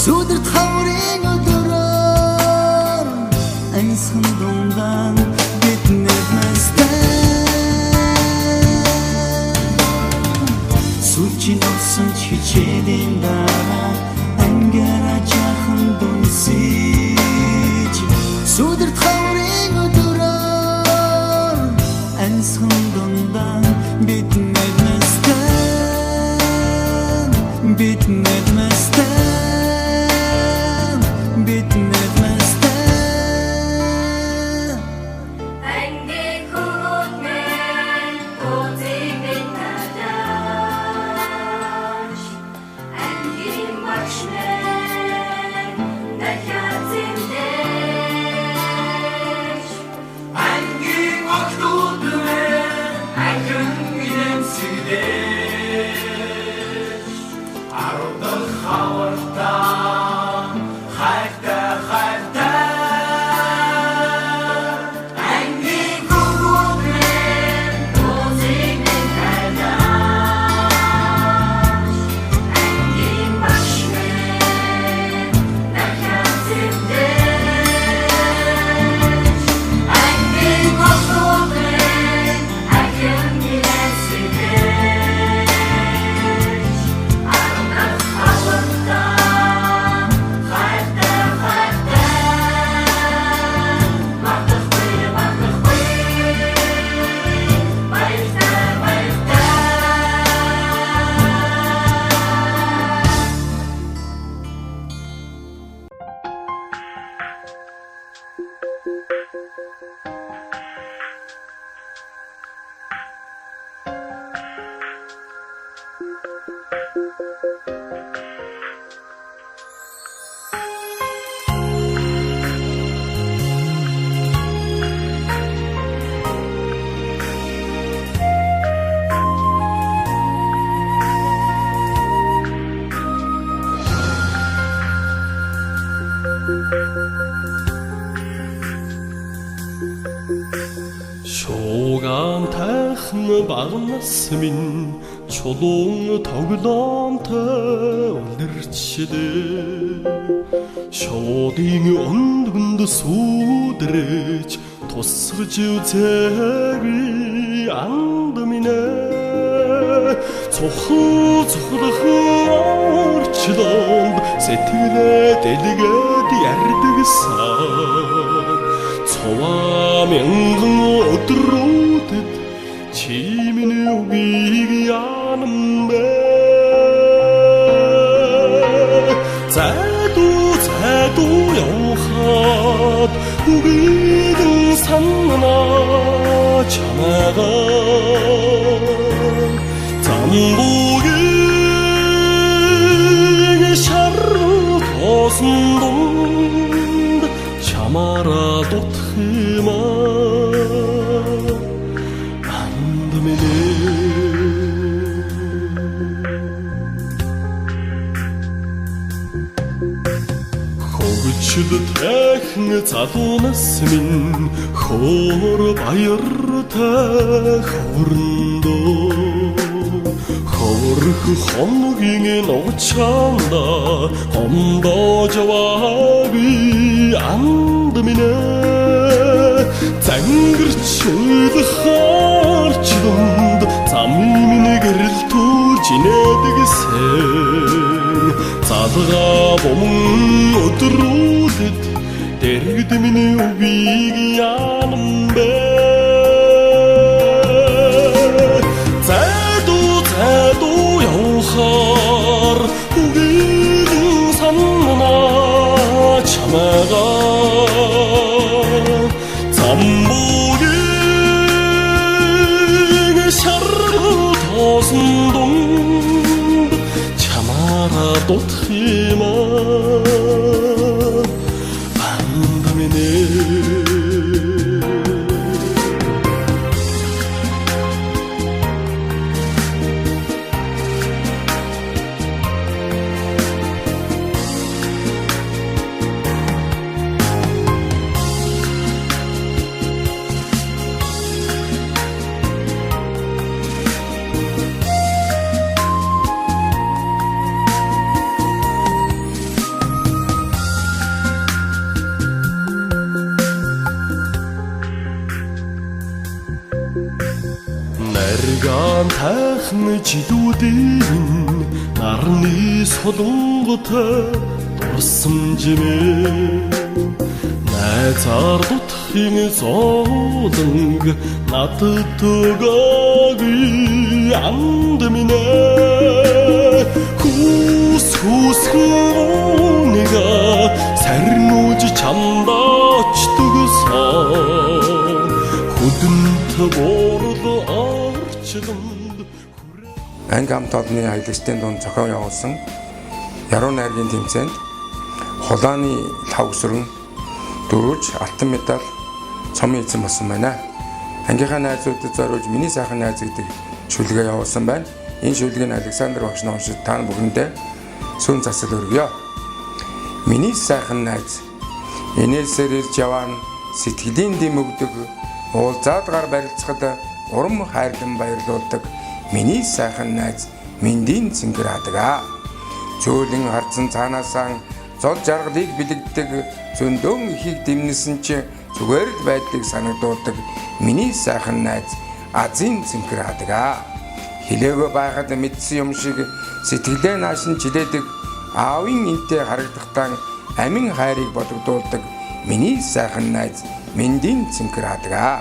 S12: сүдэрт хаврын өдрөөр ансхан дундан бид нэрмэстэй сүүлчийн дурсан ч хичээлийн дараа ангаараа жаахан дүнсэж сүдэрт хаврын өдрөөр ансхан дундан бид нэрмэстэй бид нэрмэстэй бид нэрмэстэй
S10: Анги хутмэн утиг тадаш Анги маршмэн дахязимдэш Анги октудмэн акын гинэмсэдэш Арудах хавартан хайртай Анги хутмэн утиг тадаш Анги маршмэн дахязимдэш Анги октудмэн акын гинэмсэдэш Арудах хавартан хайртай Мартахгүй баяртай
S9: Шуугаан тайхан багнас минь чулуун тоглоомтой улирчдээ шуудын өндгөнд сүдрэж тусгаж үзээгүй анд минь цохолхон орчлонд сэтгэлээ дэлгээд ярддаг сан цоваа мянган өдрүүдэд чи миний үгийг яанам бэ зайдуу явахад үгийг саннаа чамайгаа замбугийн шар тоосон дунд чамаараа дутх юм анд минь Тэхэн залуунаас минь хоор баяртай хөрөндөө хөрх хонгийн ногчаанда хондож авааги анд минь зангэрч харч дунд замын гэрэл түүж инээдгсэн залгаа бомн өдрүүдэд дэргэд миний үгийг яанам бэ зайдуу явахаар үгийг санана чамайгаа замбугийн шаргал тоосон дунд чамаараа дутх юм анд минь Нарган тахны жилүүдийн нарны солонготой дурсамжмээ найзаар дутхын зоолонг надад төгөөгүй анд минь хүсхэн нэгэ сарнууж чамдаач төгсөн хүдэнт борол орчдонд
S13: анги хамт олонны аялагчдын дунд зохион явуулсан яруу найргийн тэмцээнд хулааны 5 өсрөн дөрвж алтан медаль цомын эзэн болсон байна. Ангийнхаа найзуудад зориулж миний сайхан найз гэдэг шүлгээ явуулсан байна. Энэ шүлгийг Александр багш уншиж та бүхэндээ сүн засал өргөё. Миний сайхан найз энээсээр ирж яваан сэтгэлийн дэм өгдөг уулзаад гар барилцахад урам хайрлан баярлуулдаг миний сайхан найз мэндийн цэнгэр хадгаа. Зөөлөн харцсан цаанаасаа зол жаргалыг бэлэгддэг зөндөөн ихийг дэмнэсэн чи зүгээр л байдлыг санагдуулдаг миний сайхан найз азийн цэнгэр хадгаа. Хилээгөө байхад мэдсэн юм шиг сэтгэлээ наашин чилээдэг аавын интэй харагдахдаа амин хайрыг бодогдуулдаг миний сайхан найз мэндийн цэнгэр хадгаа.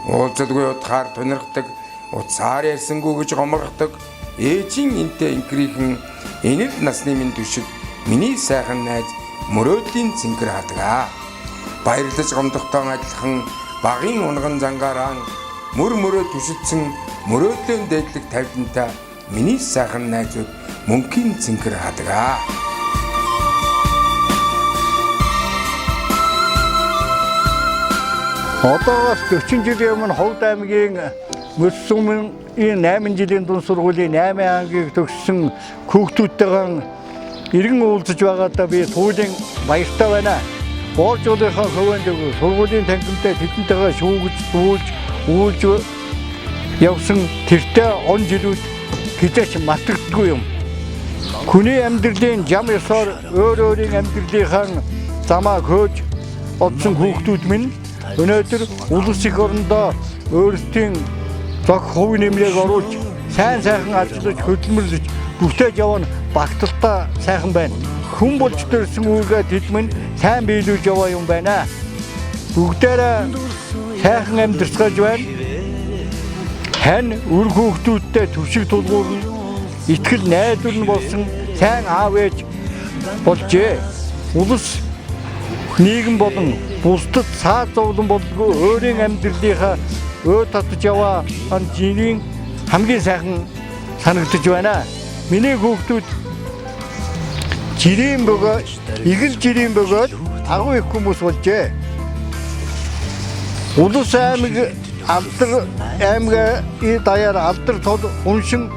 S13: Уулзалгүй утгаар тунирхдаг утсаар ярьсангүй гэж гоморхдог ээжийн интэй инкрийнхэн энэр насны минь түшиг миний сайхан найз мөрөөдлийн цэнгэр хадгаа. Баярлаж гомдохтой адилхан багын унган зангаараа мөрөө түшигдсэн мөрөөдлөн дээдлэг тавилантай миний сайхан найзууд мөнхийн цэнгэр хадгаа.
S2: Одоос 40 жилийн өмнө Ховд аймгийн Мөссөмийн 8 жилийн дунд сургуулийн 8 ангийг төгссөн хүүхдүүдтэйгээ иргэн уулзаж байгаадаа би туйлын баяртай байна. Бооржуулынхаа хөвөнд сургуулийн тангимтай тэдэнтэйгээ шүүгж, үүлж явсан тэртээ он жилүүд хизээч мартагддаггүй юм. Хүний амьдралын жам ёсоор өөрийн амьдралынхаа замаа хөөж олсон хүүхдүүд минь өнөөдөр улс их орондоо өөрсдийн зох хувь нэмрийг оруулж сайн ажиллаж хөдөлмөрлөж бүтээж явна багталтаа сайхан байна. Хүн болж төрсөн үүгээ тэд минь сайн биелүүлж яваа юм байна. Бүгдээрээ сайхан амьдарч байна. Хэн үр хүүхдүүдтэй төвшиг тулгуурн итгэл найдвар нь болсон сайн аав ээж болжээ. Улс нийгэм болон бусдад цаад зовлон болдгоо өөрийн амьдралынхаа татж яваа анжийн хамгийн сайхан санагдаж байна. Миний хүүхдүүд жирийн бөгөөд игэл жирийн бөгөөд агуу их хүмүүс болжээ. Улс аймаг алдар аймгийн даяар алдар тол уншин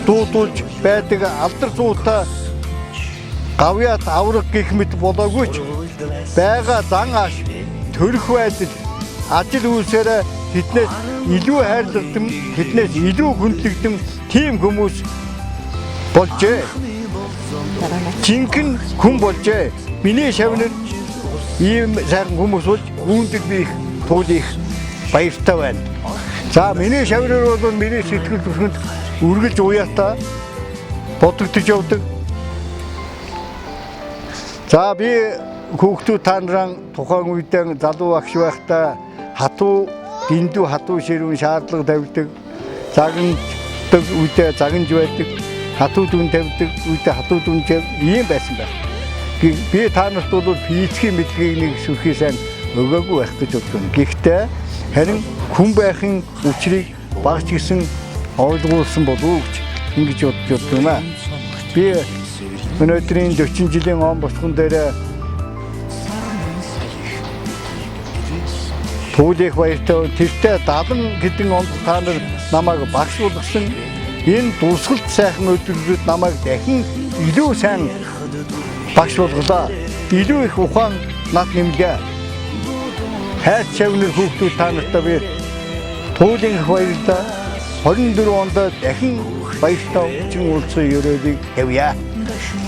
S2: дуудуулж байдаг алдар цуутай гавьяат авраг гэх мэт болоогүй ч байгаа зан аш төрөх байдал ажил үйлсээр тэднээс илүү хайрлагдсан, тэднээс илүү хүндлэгдэн тийм хүмүүс болжээ. Жинхэнэ хүн болжээ. Миний шавнар ийм сайхан хүмүүс болж үүндэг би туулих баяртай байна. За миний шавнар бол миний сэтгэл зүрхэнд үргэлж уяатаа бодогдож явдаг. За би хүүхдүүд та нараа тухайн үедээ залуу багш байхдаа дэндүү хатуу ширүүн шаардлага тавьдаг. Загнадаг үедээ загнаж байдаг. Хатуу дүн тавьдаг үедээ хатуу дүн ийм байсан байх. Би та нарт бол физикийн мэдлэгийг нэг сүрхий сайн өгөөгүй байх гэж боддог. Гэхдээ харин хүн байхын учрыг багч гисэн ойлгуулсан болов уу гэж ингэж бодож байна. Би өнөөдрийн 40 жилийн он босгон дээр туулих баяртай тэртээ 70 хэдэн онд та нар намайг багш болгосон. Энэ дурсгалт сайхан өдрүүдэд намайг дахин илүү сайн багш болголоо. Илүү их ухаан над нэмлээ. Хайр чавнэр хүүхдүүд та нартай би туулын баярлалаа. 24 онд дахин баяртай өчн уулзсан өрөөлийг тавья.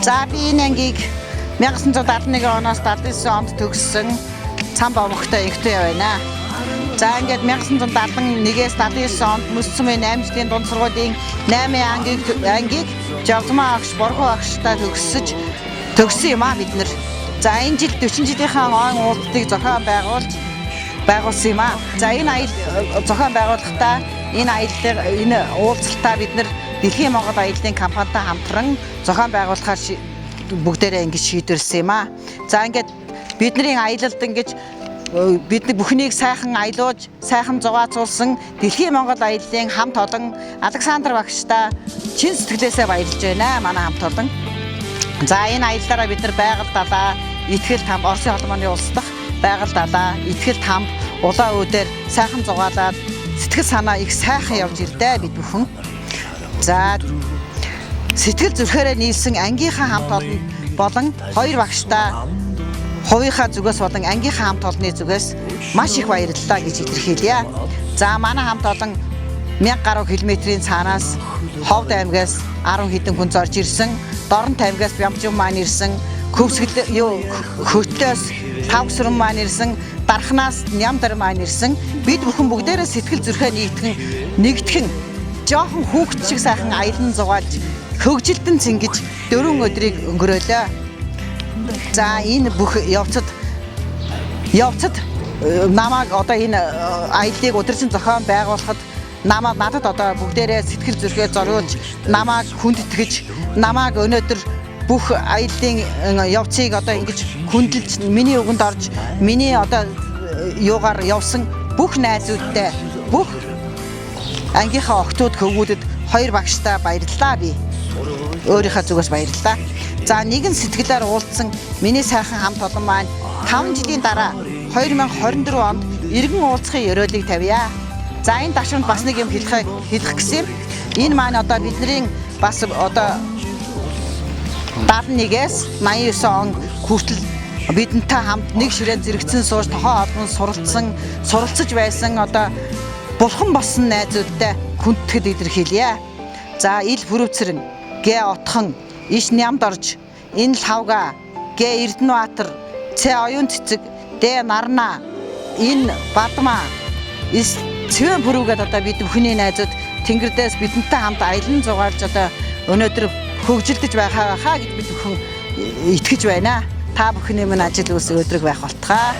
S4: За би энэ ангийг 1971 оноос 79 онд төгссөн цам бомгтой ихтэй байна. За ингээд 1971-ээс 79 онд Мөсцөмийн 8 жилийн дунд сургуулийн 8 ангийг Жавзмаа агш Борхоо агштай төгссөн юм аа бид нар. За энэ жил 40 жилийнхаа он уулзалтыг зохион байгуулсан юм аа. За энэ аялал зохион байгуулахдаа энэ уулзалтаа бид нар Дэлхийн Монгол аяллаа компанитай хамтран зохион байгуулахаар бүгдээрээ ингэж шийдвэрсэн юм аа. За ингээд бидний аялалд ингэж бидний бүхнийг сайхан аялуулж, сайхан зугаацуулсан Дэлхийн Монгол аяллаа хамт олон Александр багштай чин сэтгэлээсээ баярлж байна манай хамт олон. За энэ аяллаараа бид нар байгаль далаа, итгэл там Оросын холбооны улс дахь байгаль далаа, итгэл там улаан үүдээр сайхан зугаалаад сэтгэл санаа их сайхан явж ирдэ бид бүхэн. За сэтгэл зүрхээрээ нийлсэн ангийнхаа хамт олон болон хоёр багштай хувийнхаа зүгээс болон ангийнхаа хамт олонны зүгээс маш их баярлалаа гэж илэрхийлье. За манай хамт олон 1000 гаруй километрийн цаанаас Ховд аймгаас 10 хэдэн хүн зорж ирсэн, Дорнот аймгаас Бямжин маань ирсэн, Хөтлөөс Тавсран маань ирсэн, Дарханаас Нямдар маань ирсэн. Бид бүхэн бүгдээрээ сэтгэл зүрхээ нэгтгэн жоохон хүүхэд шиг сайхан аялан зугаалж хөгжилтэн цингэж 4 өдрийг өнгөрөөлөө. За энэ бүх явцад намайг одоо энэ аяллыг удирдсан зохион байгуулахад надад одоо бүгдээрээ сэтгэл зүрхээ зориулж, намайг хүндэтгэж, намайг өнөөдөр бүх аяллаа явцыг одоо ингэж хүндэлж, миний үгэнд орж, миний одоо юугаар явсан бүх найзуудтай, бүх ангийнхаа охтууд хөвгүүдэд хоёр багштай баярлалаа би. Өөрийнхөө зүгээс баярлалаа. За нэгэн сэтгэлээр уулзсан миний сайхан хамт олон маань 5 жилийн дараа 2024 онд иргэн уулзахын ёроолыг тавья. За энэ ташуунд бас нэг юм хэлэх гэсэн юм. Энэ маань одоо бидний бас одоо 71-ээс 89 он хүртэл бидэнтэй хамт нэг ширээнд зэрэгцэн сууж тохоо олбон суралцж байсан одоо булхан болсон найзуудтай хүндэтгэл илэрхийлье. За ил бүрөвцэрэн, гэ отхон, иш нямд орж, энэ лавга, гэ Эрдэнэбаатар, цэ оюун цэцэг, дэ нарна, энэ бадмаа, ис цэвэн бүрүүгээд одоо бид бүхний найзууд тэнгэрдээс бидэнтэй хамт аялан зугаалж одоо өнөөдөр хөгжилдөж байхаа гэж бид бүхэн итгэж байна. Та бүхний минь ажил үйлс өдрөг байх болтугай.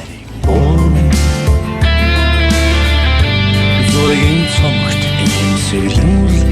S9: Зургийн цомогт эмсэглэн